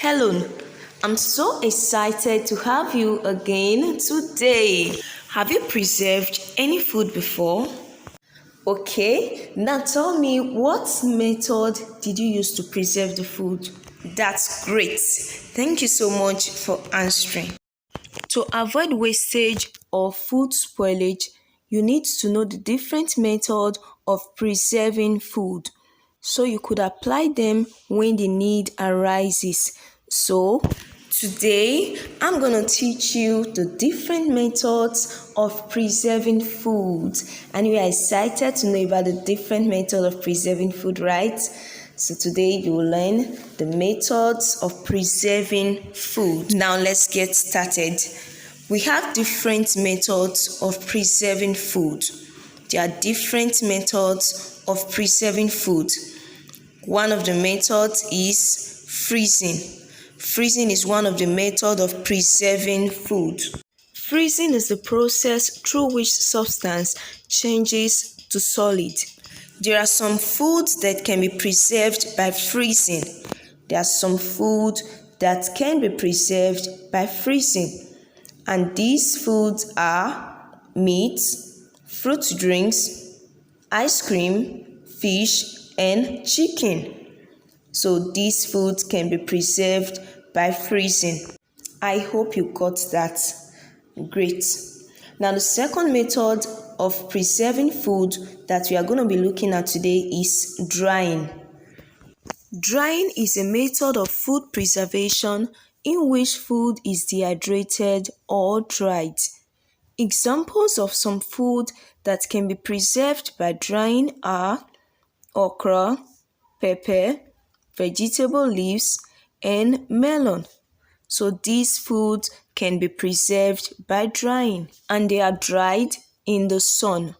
Hello, I'm so excited to have you again today. Have you preserved any food before? Okay, now tell me what method did you use to preserve the food? That's great. Thank you so much for answering. To avoid wastage or food spoilage, you need to know the different method of preserving food so you could apply them when the need arises. So, today I'm going to teach you the different methods of preserving food. And you are excited to know about the different methods of preserving food, right? So today you will learn the methods of preserving food. Now let's get started. We have different methods of preserving food. There are different methods of preserving food. One of the methods is freezing. Freezing is one of the methods of preserving food. Freezing is the process through which substance changes to solid. There are some foods that can be preserved by freezing. There are some foods that can be preserved by freezing. And these foods are meat, fruit drinks, ice cream, fish, and chicken. So these foods can be preserved by freezing. I hope you got that. Great. Now the second method of preserving food that we are going to be looking at today is drying. Drying is a method of food preservation in which food is dehydrated or dried. Examples of some food that can be preserved by drying are okra, pepper, vegetable leaves, and melon. So these foods can be preserved by drying and they are dried in the sun.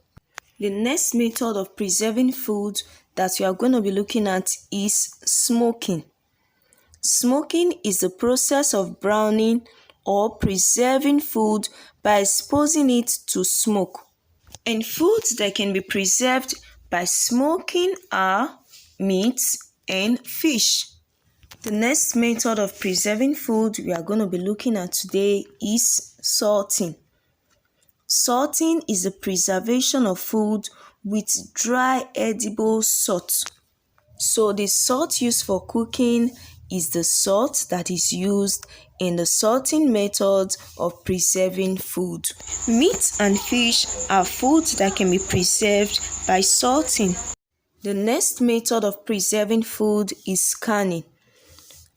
The next method of preserving food that we are going to be looking at is smoking. Smoking is the process of browning or preserving food by exposing it to smoke. And foods that can be preserved by smoking are meat and fish. The next method of preserving food we are going to be looking at today is salting. Salting is the preservation of food with dry edible salt. So the salt used for cooking is the salt that is used in the salting method of preserving food. Meat and fish are foods that can be preserved by salting. The next method of preserving food is canning.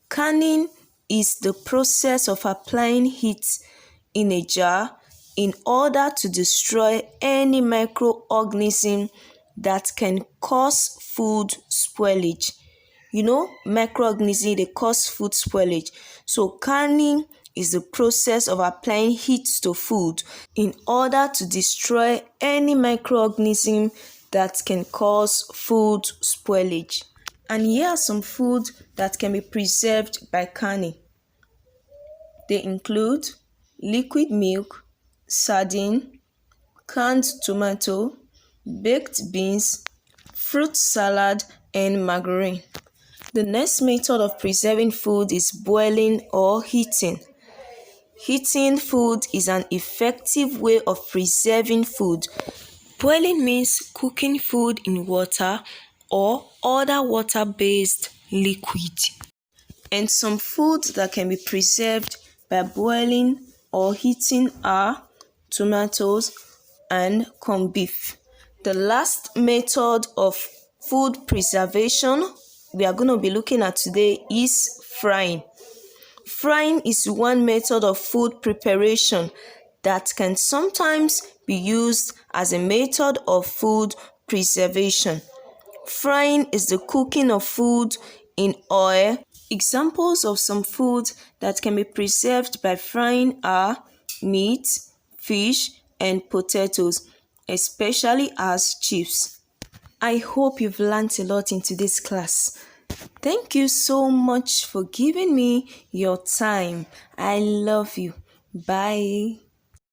Canning is the process of applying heat in a jar in order to destroy any microorganism that can cause food spoilage. Microorganisms, they cause food spoilage. So canning is the process of applying heat to food in order to destroy any microorganism that can cause food spoilage. And here are some foods that can be preserved by canning. They include liquid milk, sardine, canned tomato, baked beans, fruit salad, and margarine. The next method of preserving food is boiling or heating. Heating food is an effective way of preserving food. Boiling means cooking food in water or other water-based liquid. And some foods that can be preserved by boiling or heating are tomatoes and corned beef. The last method of food preservation we are going to be looking at today is frying. Frying is one method of food preparation that can sometimes be used as a method of food preservation. Frying is the cooking of food in oil. Examples of some foods that can be preserved by frying are meat, fish, and potatoes, especially as chips. I hope you've learned a lot in today's class. Thank you so much for giving me your time. I love you. Bye.